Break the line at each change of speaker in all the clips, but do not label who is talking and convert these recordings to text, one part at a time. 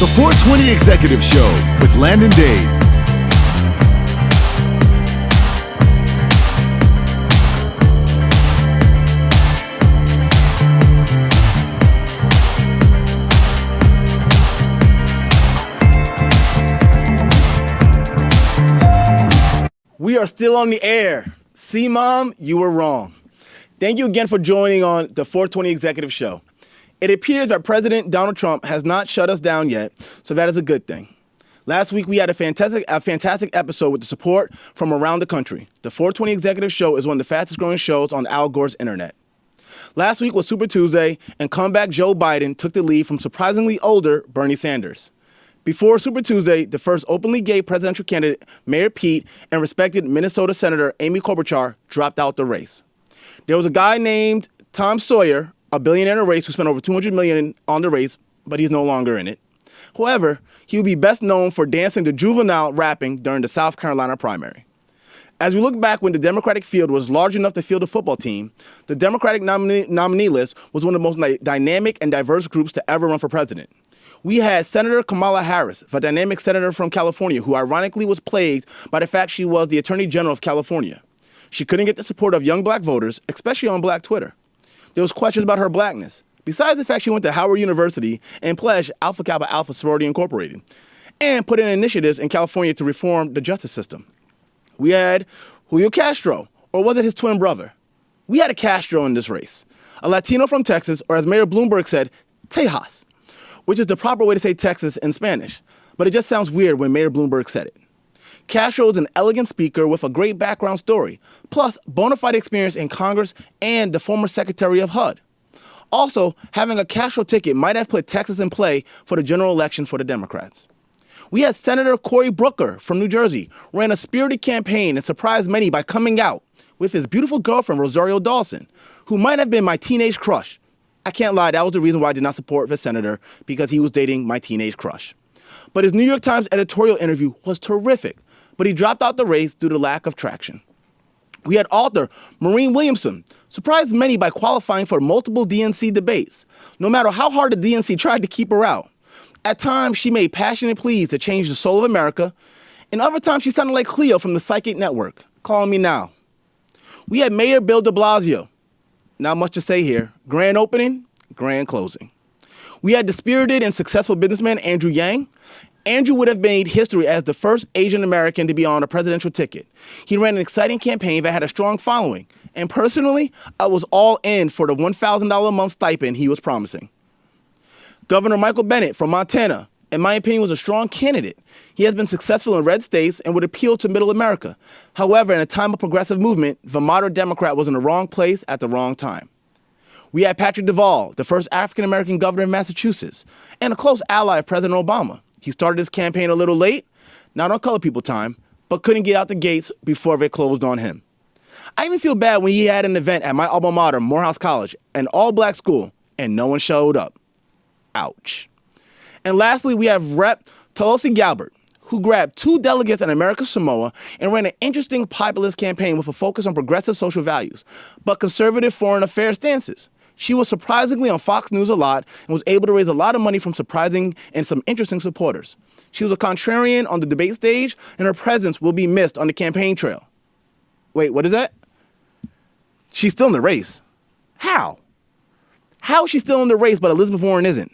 The 420 Executive Show with Landon Dais.
We are still on the air. See, Mom, you were wrong. Thank you again for joining on the 420 Executive Show. It appears that President Donald Trump has not shut us down yet, so that is a good thing. Last week, we had a fantastic episode with the support from around the country. The 420 Executive Show is one of the fastest growing shows on Al Gore's internet. Last week was Super Tuesday, and comeback Joe Biden took the lead from surprisingly older Bernie Sanders. Before Super Tuesday, the first openly gay presidential candidate, Mayor Pete, and respected Minnesota Senator Amy Klobuchar dropped out the race. There was a guy named Tom Sawyer, a billionaire in a race who spent over $200 million on the race, but he's no longer in it. However, he would be best known for dancing to juvenile rapping during the South Carolina primary. As we look back when the Democratic field was large enough to field a football team, the Democratic nominee list was one of the most dynamic and diverse groups to ever run for president. We had Senator Kamala Harris, the dynamic senator from California, who ironically was plagued by the fact she was the Attorney General of California. She couldn't get the support of young black voters, especially on Black Twitter. There was questions about her blackness, besides the fact she went to Howard University and pledged Alpha Kappa Alpha Sorority Incorporated, and put in initiatives in California to reform the justice system. We had Julio Castro, or was it his twin brother? We had a Castro in this race, a Latino from Texas, or as Mayor Bloomberg said, Tejas, which is the proper way to say Texas in Spanish, but it just sounds weird when Mayor Bloomberg said it. Castro is an elegant speaker with a great background story, plus bona fide experience in Congress and the former Secretary of HUD. Also, having a Castro ticket might have put Texas in play for the general election for the Democrats. We had Senator Cory Booker from New Jersey, ran a spirited campaign and surprised many by coming out with his beautiful girlfriend, Rosario Dawson, who might have been my teenage crush. I can't lie, that was the reason why I did not support the senator, because he was dating my teenage crush. But his New York Times editorial interview was terrific, but he dropped out the race due to lack of traction. We had author Maureen Williamson, surprised many by qualifying for multiple DNC debates, no matter how hard the DNC tried to keep her out. At times, she made passionate pleas to change the soul of America, and other times she sounded like Cleo from the Psychic Network, Call Me Now. We had Mayor Bill de Blasio. Not much to say here. Grand opening, grand closing. We had the spirited and successful businessman Andrew Yang. Andrew would have made history as the first Asian American to be on a presidential ticket. He ran an exciting campaign that had a strong following. And personally, I was all in for the $1,000 a month stipend he was promising. Governor Michael Bennet from Montana, in my opinion, was a strong candidate. He has been successful in red states and would appeal to middle America. However, in a time of progressive movement, the moderate Democrat was in the wrong place at the wrong time. We had Patrick Duvall, the first African-American governor of Massachusetts, and a close ally of President Obama. He started his campaign a little late, not on colored people time, but couldn't get out the gates before they closed on him. I even feel bad when he had an event at my alma mater, Morehouse College, an all-black school, and no one showed up. Ouch. And lastly, we have Rep. Tulsi Gabbard, who grabbed 2 delegates in American Samoa and ran an interesting populist campaign with a focus on progressive social values, but conservative foreign affairs stances. She was surprisingly on Fox News a lot and was able to raise a lot of money from surprising and some interesting supporters. She was a contrarian on the debate stage, and her presence will be missed on the campaign trail. Wait, what is that? She's still in the race. How? How is she still in the race, but Elizabeth Warren isn't?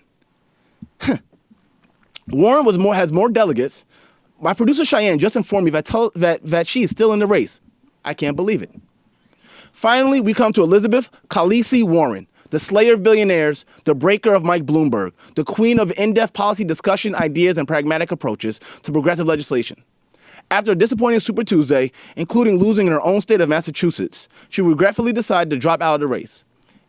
Warren has more delegates. My producer Cheyenne just informed me that she is still in the race. I can't believe it. Finally, we come to Elizabeth Khaleesi Warren, the slayer of billionaires, the breaker of Mike Bloomberg, the queen of in-depth policy discussion, ideas, and pragmatic approaches to progressive legislation. After a disappointing Super Tuesday, including losing in her own state of Massachusetts, she regretfully decided to drop out of the race.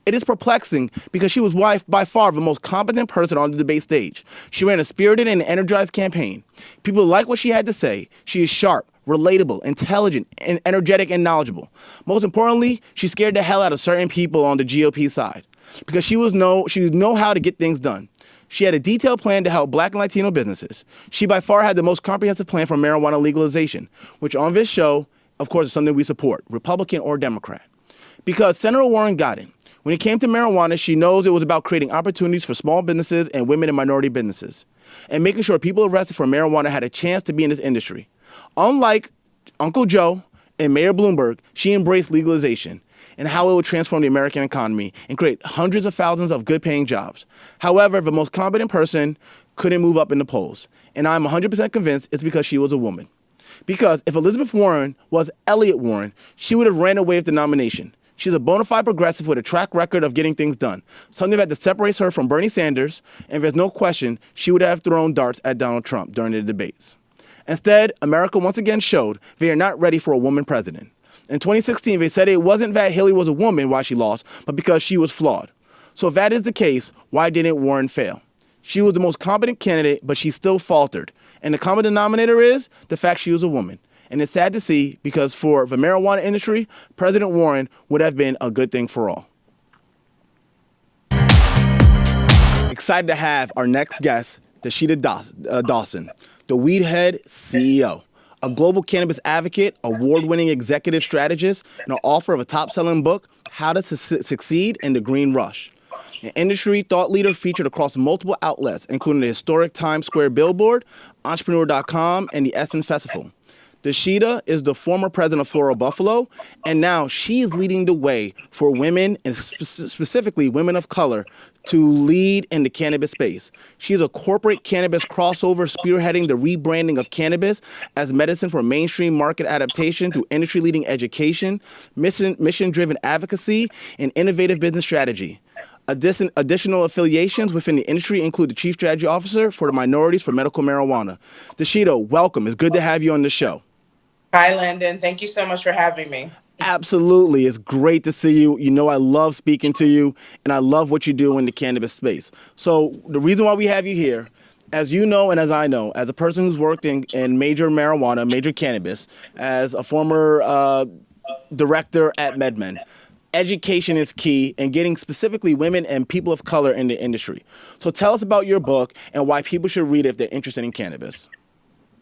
It is perplexing because she was by far the most competent person on the debate stage. She ran a spirited and energized campaign. People like what she had to say. She is sharp, relatable, intelligent, and energetic and knowledgeable. Most importantly, she scared the hell out of certain people on the GOP side because she know how to get things done. She had a detailed plan to help Black and Latino businesses. She by far had the most comprehensive plan for marijuana legalization, which on this show, of course, is something we support, Republican or Democrat. Because Senator Warren got it. When it came to marijuana, she knows it was about creating opportunities for small businesses and women and minority businesses. and making sure people arrested for marijuana had a chance to be in this industry. Unlike Uncle Joe and Mayor Bloomberg, she embraced legalization and how it would transform the American economy and create hundreds of thousands of good-paying jobs. However, the most competent person couldn't move up in the polls, and I'm 100% convinced it's because she was a woman. Because if Elizabeth Warren was Elliot Warren, she would have ran away with the nomination. She's a bona fide progressive with a track record of getting things done, something that separates her from Bernie Sanders, and there's no question she would have thrown darts at Donald Trump during the debates. Instead, America once again showed they are not ready for a woman president. In 2016, they said it wasn't that Hillary was a woman why she lost, but because she was flawed. So if that is the case, why didn't Warren fail? She was the most competent candidate, but she still faltered. And the common denominator is the fact she was a woman. And it's sad to see because for the marijuana industry, President Warren would have been a good thing for all. Excited to have our next guest, Dasheeda Dawson, the Weedhead CEO, a global cannabis advocate, award-winning executive strategist, and an author of a top-selling book, How to Succeed in the Green Rush. An industry thought leader featured across multiple outlets, including the historic Times Square billboard, Entrepreneur.com, and the Essen Festival. Dasheeda is the former president of Floral Buffalo, and now she is leading the way for women, and specifically women of color, to lead in the cannabis space. She is a corporate cannabis crossover spearheading the rebranding of cannabis as medicine for mainstream market adaptation through industry-leading education, mission-driven advocacy, and innovative business strategy. Additional affiliations within the industry include the Chief Strategy Officer for the Minorities for Medical Marijuana. Dasheeda, welcome. It's good to have you on the show.
Hi, Landon. Thank you so much for having me.
Absolutely. It's great to see you. You know, I love speaking to you, and I love what you do in the cannabis space. So the reason why we have you here, as you know and as I know, as a person who's worked in major marijuana, major cannabis, as a former director at MedMen, education is key in getting specifically women and people of color in the industry. So tell us about your book and why people should read it if they're interested in cannabis.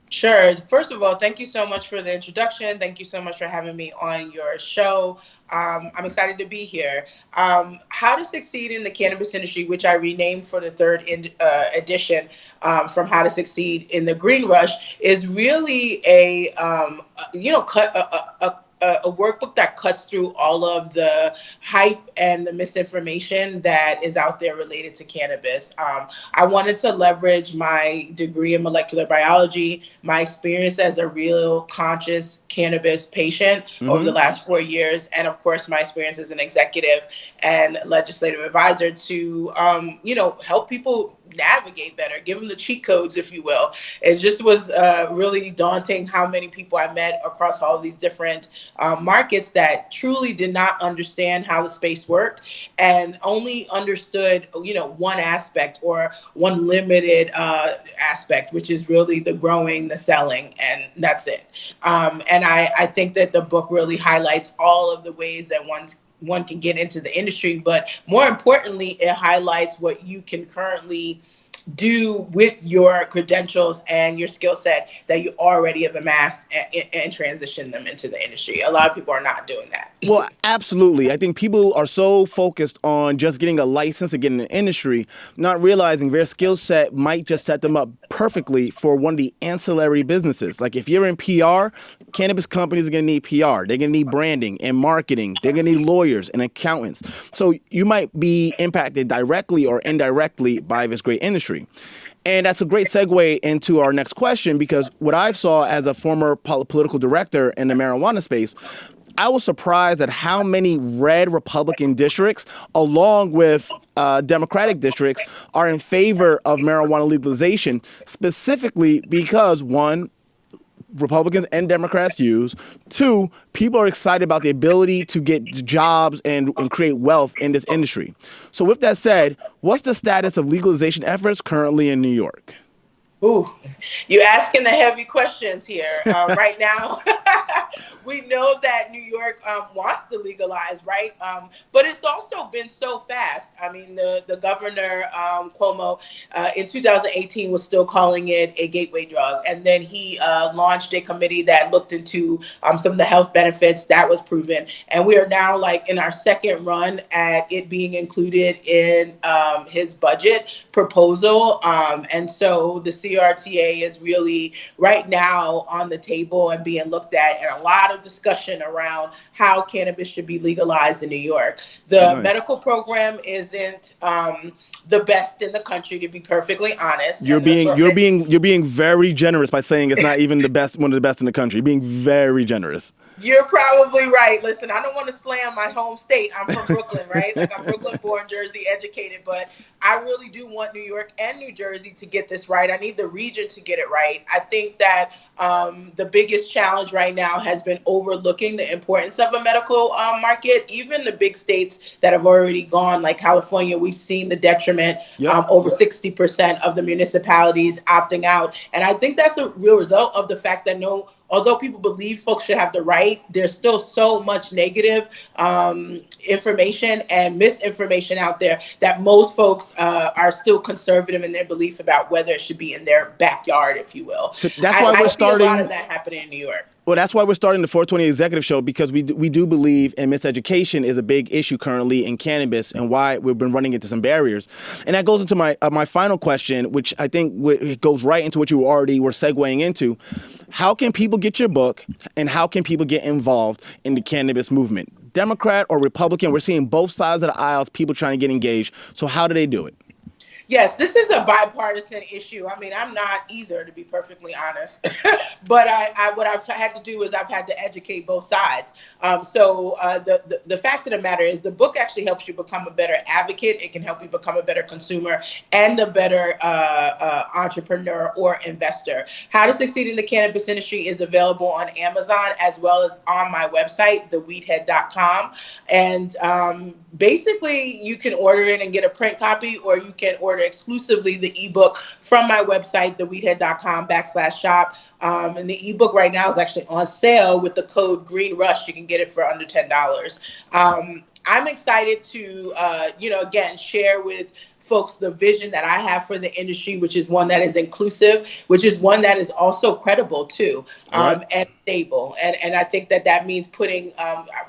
Sure. First of all, thank you so much for the introduction. Thank you so much for having me on your show. I'm excited to be here. How to Succeed in the Cannabis Industry, which I renamed for the third edition from How to Succeed in the Green Rush, is really a workbook that cuts through all of the hype and the misinformation that is out there related to cannabis. I wanted to leverage my degree in molecular biology, my experience as a real conscious cannabis patient over the last 4 years, and of course my experience as an executive and legislative advisor to help people navigate better, give them the cheat codes, if you will. It just was really daunting how many people I met across all of these different markets that truly did not understand how the space worked and only understood, one aspect or one limited aspect, which is really the growing, the selling, and that's it. And I think that the book really highlights all of the ways that one can get into the industry, but more importantly, it highlights what you can currently do with your credentials and your skill set that you already have amassed and transition them into the industry. A lot of people are not doing that.
Well, absolutely. I think people are so focused on just getting a license to get in the industry, not realizing their skill set might just set them up perfectly for one of the ancillary businesses. Like if you're in PR, cannabis companies are going to need PR. They're going to need branding and marketing. They're going to need lawyers and accountants. So you might be impacted directly or indirectly by this great industry. And that's a great segue into our next question, because what I saw as a former political director in the marijuana space, I was surprised at how many red Republican districts, along with Democratic districts, are in favor of marijuana legalization, specifically because, one, Republicans and Democrats use. Two, people are excited about the ability to get jobs and create wealth in this industry. So with that said, what's the status of legalization efforts currently in New York?
Ooh, you asking the heavy questions here. Right now, we know that New York wants to legalize, right? But it's also been so fast. I mean, the governor, Cuomo, in 2018 was still calling it a gateway drug. And then he launched a committee that looked into some of the health benefits that was proven. And we are now like in our second run at it being included in his budget proposal. And so the CRTA is really right now on the table and being looked at, and a lot of discussion around how cannabis should be legalized in New York. The
Nice.
medical program isn't the best in the country, to be perfectly honest.
You're being very generous by saying it's not even the best, one of the best in the country. You're being very generous.
You're probably right. Listen, I don't want to slam my home state. I'm from Brooklyn, right? Like I'm Brooklyn born, Jersey educated, but I really do want New York and New Jersey to get this right. I need the region to get it right. I think that the biggest challenge right now has been overlooking the importance of a medical market. Even the big states that have already gone, like California, we've seen the detriment.
Yep.
Over 60% of the municipalities opting out. And I think that's a real result of the fact that although people believe folks should have the right, there's still so much negative information and misinformation out there that most folks are still conservative in their belief about whether it should be in their backyard, if you will.
So that's why we're starting.
I see a lot of that happening in New York.
Well, that's why we're starting the 420 Executive Show, because we do believe in miseducation is a big issue currently in cannabis, and why we've been running into some barriers. And that goes into my final question, which I think it goes right into what you already were segueing into. How can people get your book, and how can people get involved in the cannabis movement? Democrat or Republican, we're seeing both sides of the aisles, people trying to get engaged. So how do they do it?
Yes, this is a bipartisan issue. I mean, I'm not either, to be perfectly honest. But what I've had to do is I've had to educate both sides. The fact of the matter is the book actually helps you become a better advocate. It can help you become a better consumer and a better entrepreneur or investor. How to Succeed in the Cannabis Industry is available on Amazon as well as on my website, theweedhead.com. And basically, you can order it and get a print copy, or you can order exclusively the ebook from my website, theweedhead.com/shop. And the ebook right now is actually on sale with the code Green Rush. You can get it for under $10. I'm excited to, again, share with folks the vision that I have for the industry, which is one that is inclusive, which is one that is also credible too, and stable. And I think that means putting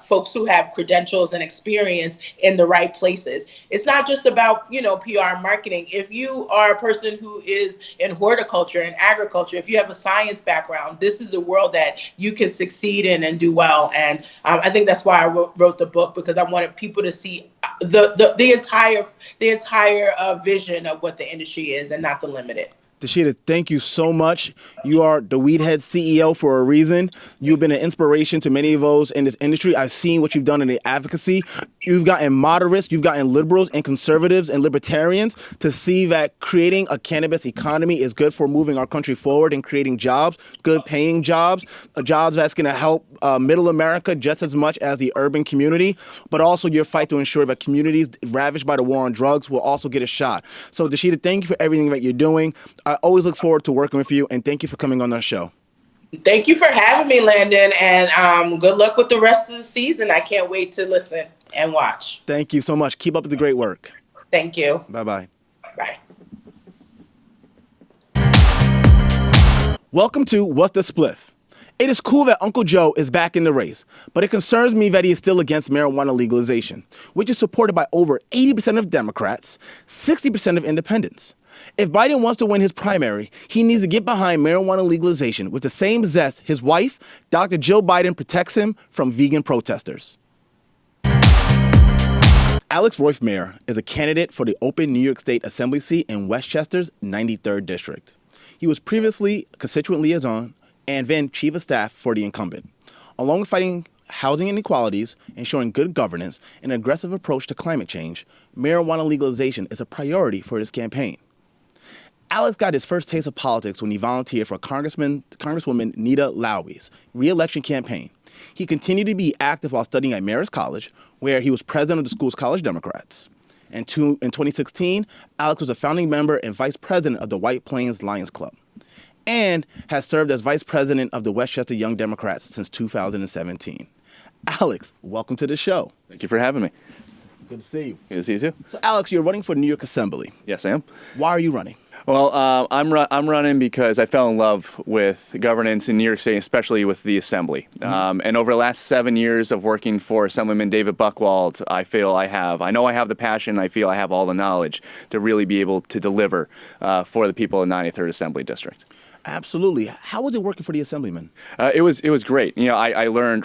folks who have credentials and experience in the right places. It's not just about, PR and marketing. If you are a person who is in horticulture and agriculture, if you have a science background, this is a world that you can succeed in and do well. And I think that's why I wrote the book, because I wanted people to see the entire vision of what the industry is and not to limit it.
Dasheeda, thank you so much. You are the Weedhead CEO for a reason. You've been an inspiration to many of those in this industry. I've seen what you've done in the advocacy. You've gotten moderates, you've gotten liberals and conservatives and libertarians to see that creating a cannabis economy is good for moving our country forward and creating jobs, good paying jobs, jobs that's going to help middle America just as much as the urban community, but also your fight to ensure that communities ravaged by the war on drugs will also get a shot. So Dasheeda, thank you for everything that you're doing. I always look forward to working with you, and thank you for coming on our show.
Thank you for having me, Landon, and good luck with the rest of the season. I can't wait to listen and watch.
Thank you so much. Keep up the great work.
Thank you.
Bye-bye.
Bye.
Welcome to What's the Spliff? It is cool that Uncle Joe is back in the race, but it concerns me that he is still against marijuana legalization, which is supported by over 80% of Democrats, 60% of independents. If Biden wants to win his primary, he needs to get behind marijuana legalization with the same zest his wife, Dr. Jill Biden, protects him from vegan protesters. Alex Royf-Mayer is a candidate for the open New York State Assembly seat in Westchester's 93rd District. He was previously constituent liaison and then chief of staff for the incumbent. Along with fighting housing inequalities, ensuring good governance, and an aggressive approach to climate change, marijuana legalization is a priority for his campaign. Alex got his first taste of politics when he volunteered for Congresswoman Nita Lowey's re-election campaign. He continued to be active while studying at Marist College, where he was president of the school's college Democrats. In 2016, Alex was a founding member and vice president of the White Plains Lions Club, and has served as vice president of the Westchester Young Democrats since 2017. Alex, welcome to the show.
Thank you for having me.
Good to see you.
Good to see you too.
So, Alex, you're running for New York Assembly.
Yes, I am.
Why are you running?
Well, I'm running because I fell in love with governance in New York City, especially with the Assembly. And over the last 7 years of working for Assemblyman David Buchwald, I know I have the passion. I feel I have all the knowledge to really be able to deliver for the people in 93rd Assembly District.
Absolutely. How was it working for the Assemblyman?
It was great. I learned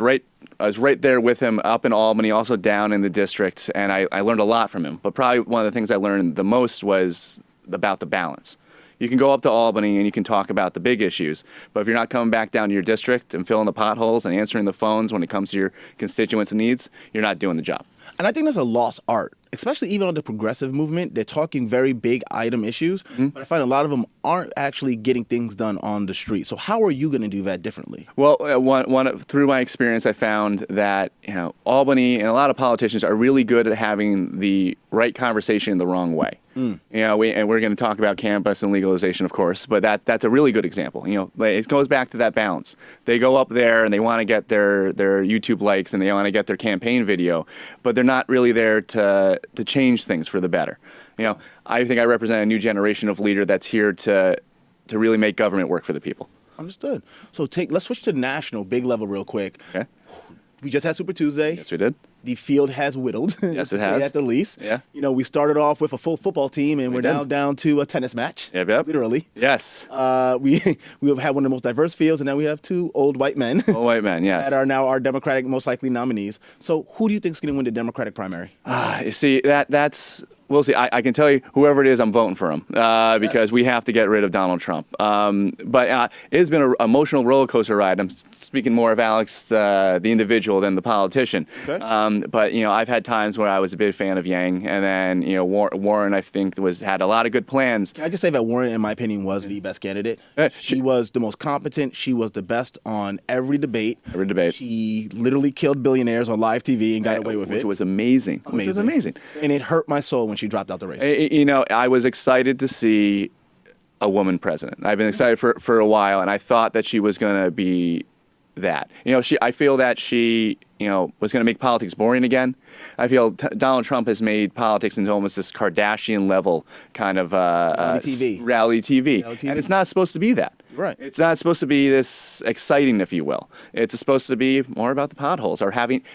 I was right there with him up in Albany, also down in the district, and I learned a lot from him. But probably one of the things I learned the most was about the balance. You can go up to Albany and you can talk about the big issues, but if you're not coming back down to your district and filling the potholes and answering the phones when it comes to your constituents' needs, you're not doing the job.
And I think that's a lost art, especially even on the progressive movement. They're talking very big item issues, but I find a lot of them aren't actually getting things done on the street. So how are you going to do that differently?
Well, through my experience, I found that Albany and a lot of politicians are really good at having the right conversation the wrong way. We're going to talk about cannabis and legalization, of course, but that's a really good example. It goes back to that balance. They go up there and they want to get their YouTube likes and they want to get their campaign video, but they're not really there to change things for the better. I think I represent a new generation of leader that's here to really make government work for the people.
Understood. So let's switch to national, big level real quick.
Okay.
We just had Super Tuesday.
Yes, we did.
The field has whittled.
Yes, it has.
At the least.
Yeah.
We started off with a full football team, and we're now down to a tennis match.
Yep.
Literally.
Yes.
We have had one of the most diverse fields, and now we have two old white men.
Old white men, yes.
That are now our Democratic most likely nominees. So who do you think is going to win the Democratic primary?
You see, that's... We'll see. I can tell you, whoever it is, I'm voting for him because we have to get rid of Donald Trump. But it has been an emotional roller coaster ride. I'm speaking more of Alex, the individual, than the politician.
Okay.
But I've had times where I was a big fan of Yang, and then Warren, I think, had a lot of good plans.
Can I just say that Warren, in my opinion, was the best candidate? She was the most competent. She was the best on every debate.
Every debate.
She literally killed billionaires on live TV and got away with it.
Which was amazing. Which was amazing.
And it hurt my soul when she dropped out the race.
I was excited to see a woman president. I've been excited for a while, and I thought that she was going to be that. I feel that she, was going to make politics boring again. I feel Donald Trump has made politics into almost this Kardashian level kind of reality TV. And it's not supposed to be that.
Right.
It's not supposed to be this exciting, if you will. It's supposed to be more about the potholes or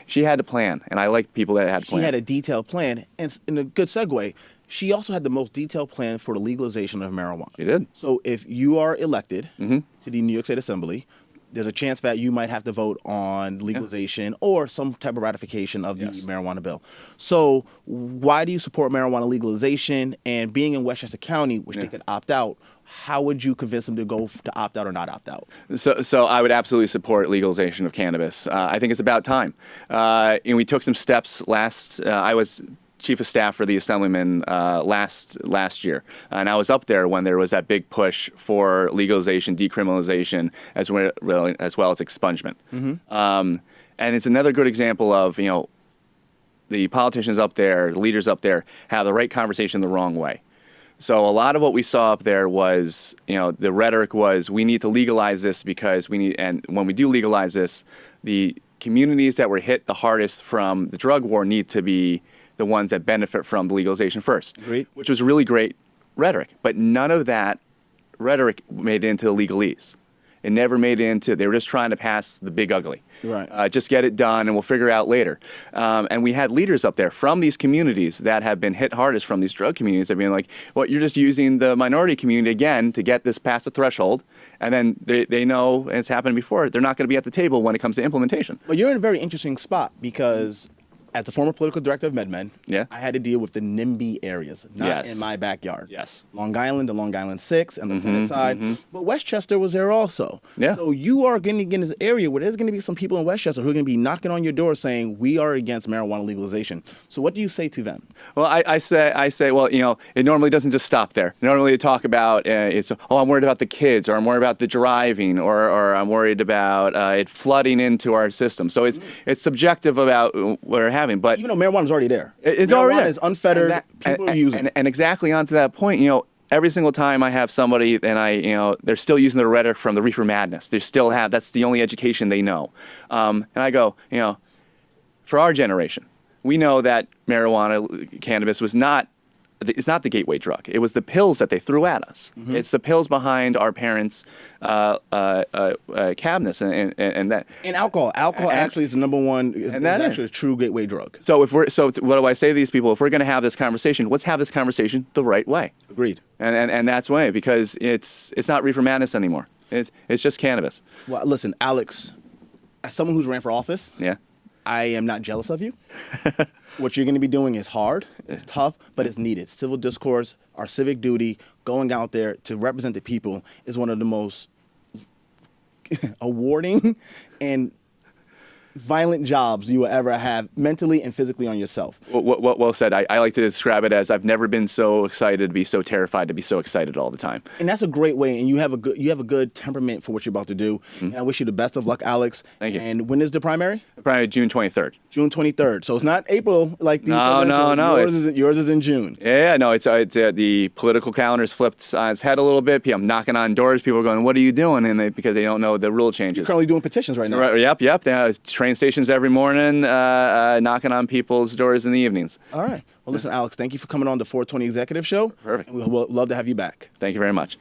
she had a plan, and I like people that had a plan.
She had a detailed plan, and in a good segue, she also had the most detailed plan for the legalization of marijuana.
She did.
So if you are elected to the New York State Assembly, there's a chance that you might have to vote on legalization or some type of ratification of the marijuana bill. So why do you support marijuana legalization? And being in Westchester County, which they could opt out, how would you convince them to go to opt out or not opt out?
So I would absolutely support legalization of cannabis. I think it's about time. We took some steps I was chief of staff for the Assemblyman last year, and I was up there when there was that big push for legalization, decriminalization, as well as expungement. And it's another good example of the politicians up there, the leaders up there, have the right conversation the wrong way. So a lot of what we saw up there was, the rhetoric was, we need to legalize this because and when we do legalize this, the communities that were hit the hardest from the drug war need to be the ones that benefit from the legalization first.
Agreed.
Which was really great rhetoric. But none of that rhetoric made it into the legalese. It never made it into, they were just trying to pass the big ugly.
Right.
Just get it done and we'll figure out later. And we had leaders up there from these communities that have been hit hardest from these drug communities that have been like, well, you're just using the minority community again to get this past the threshold. And then they know, and it's happened before, they're not going to be at the table when it comes to implementation.
Well, you're in a very interesting spot because as the former political director of MedMen, I had to deal with the NIMBY areas, not in my backyard.
Yes.
Long Island, the Long Island 6 on the Senate side, but Westchester was there also.
Yeah.
So you are going to get in this area where there's going to be some people in Westchester who are going to be knocking on your door saying, we are against marijuana legalization. So what do you say to them?
Well, I say, well, it normally doesn't just stop there. Normally they talk about, I'm worried about the kids, or I'm worried about the driving, or I'm worried about it flooding into our system. So it's subjective about where it having. But
Even though marijuana's already there.
it's
marijuana
already there.
is unfettered.
And
People are using it.
And exactly onto that point, every single time I have somebody and they're still using the rhetoric from the reefer madness. They still have, that's the only education they know. And I go, for our generation, we know that marijuana, cannabis it's not the gateway drug. It was the pills that they threw at us.
Mm-hmm.
It's the pills behind our parents' cabinets and that.
And alcohol. Alcohol actually is the number one. Is actually a true gateway drug.
So what do I say to these people? If we're going to have this conversation, let's have this conversation the right way.
Agreed.
And that's why, because it's not reefer madness anymore. It's just cannabis.
Well, listen, Alex, as someone who's ran for office,
Yeah.
I am not jealous of you. What you're going to be doing is hard, it's tough, but it's needed. Civil discourse, our civic duty, going out there to represent the people is one of the most awarding and violent jobs you will ever have mentally and physically on yourself.
Well said. I like to describe it as I've never been so excited to be so terrified to be so excited all the time.
And that's a great way, and you have a good temperament for what you're about to do. Mm-hmm. And I wish you the best of luck, Alex.
Thank you.
And when is the primary?
Probably June 23rd.
June 23rd. So it's not April like the
No.
Yours is in June.
Yeah, no, it's the political calendar's flipped on its head a little bit. I'm knocking on doors. People are going, "What are you doing?" And because they don't know the rule changes.
You're currently doing petitions right now.
Right, yep. Train stations every morning, knocking on people's doors in the evenings.
All right. Well, listen, Alex, thank you for coming on the 420 Executive Show.
Perfect.
And we'll love to have you back.
Thank you very much.